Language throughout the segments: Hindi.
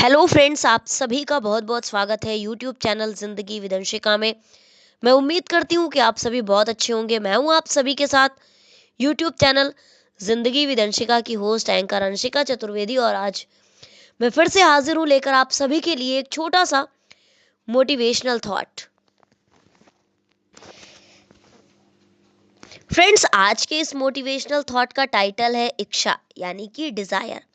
हेलो फ्रेंड्स, आप सभी का बहुत बहुत स्वागत है यूट्यूब चैनल जिंदगी विदंशिका में। मैं उम्मीद करती हूँ कि आप सभी बहुत अच्छे होंगे। मैं हूँ आप सभी के साथ यूट्यूब चैनल जिंदगी विदंशिका की होस्ट एंकर अंशिका चतुर्वेदी, और आज मैं फिर से हाजिर हूँ लेकर आप सभी के लिए एक छोटा सा मोटिवेशनल थॉट। फ्रेंड्स, आज के इस मोटिवेशनल थॉट का टाइटल है इच्छा, यानी कि डिजायर।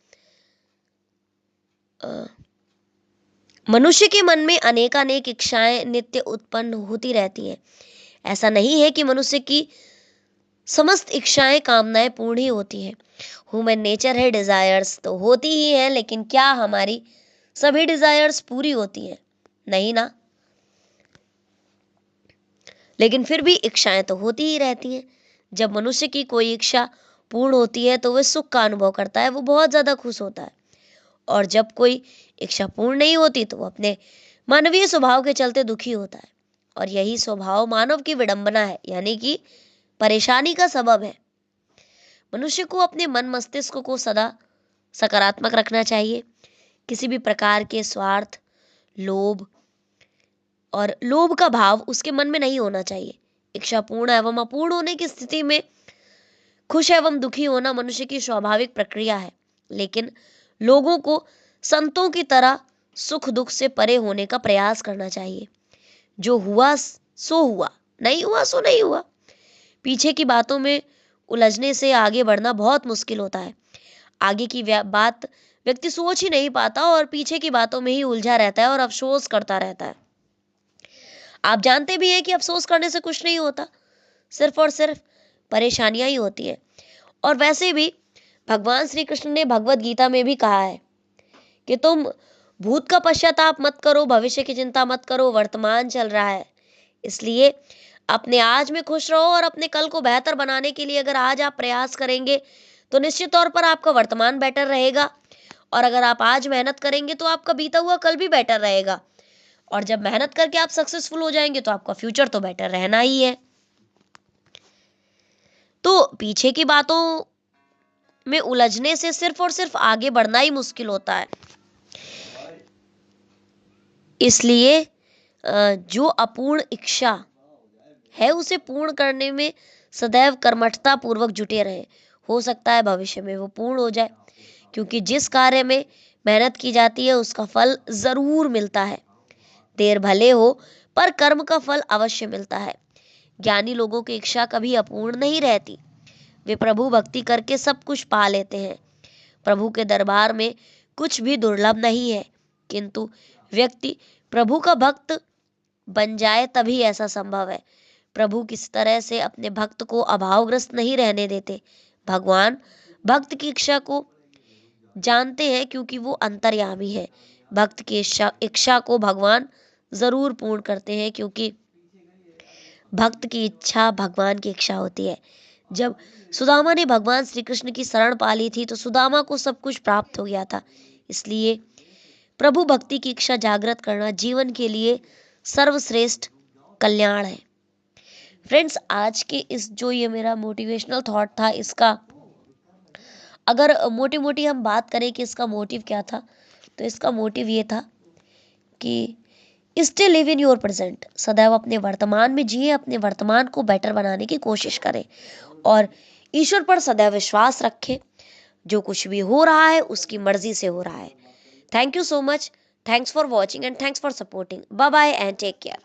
मनुष्य के मन में अनेकानेक इच्छाएं नित्य उत्पन्न होती रहती हैं। ऐसा नहीं है कि मनुष्य की समस्त इच्छाएं कामनाएं पूर्ण ही होती हैं। ह्यूमन नेचर है, डिजायर्स तो होती ही हैं, लेकिन क्या हमारी सभी डिजायर्स पूरी होती हैं? नहीं ना। लेकिन फिर भी इच्छाएं तो होती ही रहती हैं। जब मनुष्य की कोई इच्छा पूर्ण होती है तो वह सुख का अनुभव करता है, वो बहुत ज्यादा खुश होता है। और जब कोई इच्छा पूर्ण नहीं होती तो वो अपने मानवीय स्वभाव के चलते दुखी होता है। और यही स्वभाव मानव की विडंबना है, यानी कि परेशानी का सबब है। मनुष्य को अपने मन मस्तिष्क को सदा सकारात्मक रखना चाहिए। किसी भी प्रकार के स्वार्थ, लोभ और लोभ का भाव उसके मन में नहीं होना चाहिए। इच्छा पूर्ण एवं अपूर्ण होने की स्थिति में खुश एवं दुखी होना मनुष्य की स्वाभाविक प्रक्रिया है। लेकिन लोगों को संतों की तरह सुख दुख से परे होने का प्रयास करना चाहिए। जो हुआ सो हुआ, नहीं हुआ सो नहीं हुआ। पीछे की बातों में उलझने से आगे बढ़ना बहुत मुश्किल होता है। आगे की बात व्यक्ति सोच ही नहीं पाता और पीछे की बातों में ही उलझा रहता है और अफसोस करता रहता है। आप जानते भी हैं कि अफसोस करने से कुछ नहीं होता, सिर्फ और सिर्फ परेशानियां ही होती हैं। और वैसे भी भगवान श्री कृष्ण ने भगवत गीता में भी कहा है कि तुम भूत का पश्चाताप मत करो, भविष्य की चिंता मत करो, वर्तमान चल रहा है। इसलिए अपने आज में खुश रहो और अपने कल को बेहतर बनाने के लिए अगर आज आप प्रयास करेंगे तो निश्चित तौर पर आपका वर्तमान बेटर रहेगा। और अगर आप आज मेहनत करेंगे तो आपका बीता हुआ कल भी बेटर रहेगा। और जब मेहनत करके आप सक्सेसफुल हो जाएंगे तो आपका फ्यूचर तो बेटर रहना ही है। तो पीछे की बातों में उलझने से सिर्फ और सिर्फ आगे बढ़ना ही मुश्किल होता है। इसलिए जो अपूर्ण इच्छा है उसे पूर्ण करने में सदैव कर्मठता पूर्वक जुटे रहे। हो सकता है भविष्य में वो पूर्ण हो जाए, क्योंकि जिस कार्य में मेहनत की जाती है उसका फल जरूर मिलता है। देर भले हो पर कर्म का फल अवश्य मिलता है। ज्ञानी लोगों की इच्छा कभी अपूर्ण नहीं रहती। वे प्रभु भक्ति करके सब कुछ पा लेते हैं। प्रभु के दरबार में कुछ भी दुर्लभ नहीं है, किंतु व्यक्ति प्रभु का भक्त बन जाए तभी ऐसा संभव है। प्रभु किस तरह से अपने भक्त को अभावग्रस्त नहीं रहने देते। भगवान भक्त की इच्छा को जानते हैं, क्योंकि वो अंतर्यामी है। भक्त की इच्छा को भगवान जरूर पूर्ण करते हैं, क्योंकि भक्त की इच्छा भगवान की इच्छा होती है। जब सुदामा ने भगवान श्री कृष्ण की शरण पा ली थी तो सुदामा को सब कुछ प्राप्त हो गया था। इसलिए प्रभु भक्ति की इच्छा जागृत करना जीवन के लिए सर्वश्रेष्ठ कल्याण है। फ्रेंड्स, आज के इस जो ये मेरा मोटिवेशनल थॉट था, इसका अगर मोटी मोटी हम बात करें कि इसका मोटिव क्या था, तो इसका मोटिव ये था कि stay live in your present. सदैव अपने वर्तमान में जिए, अपने वर्तमान को बेटर बनाने की कोशिश करें और ईश्वर पर सदैव विश्वास रखें। जो कुछ भी हो रहा है उसकी मर्जी से हो रहा है। Thank you so much. Thanks for watching and thanks for supporting. Bye bye and take care.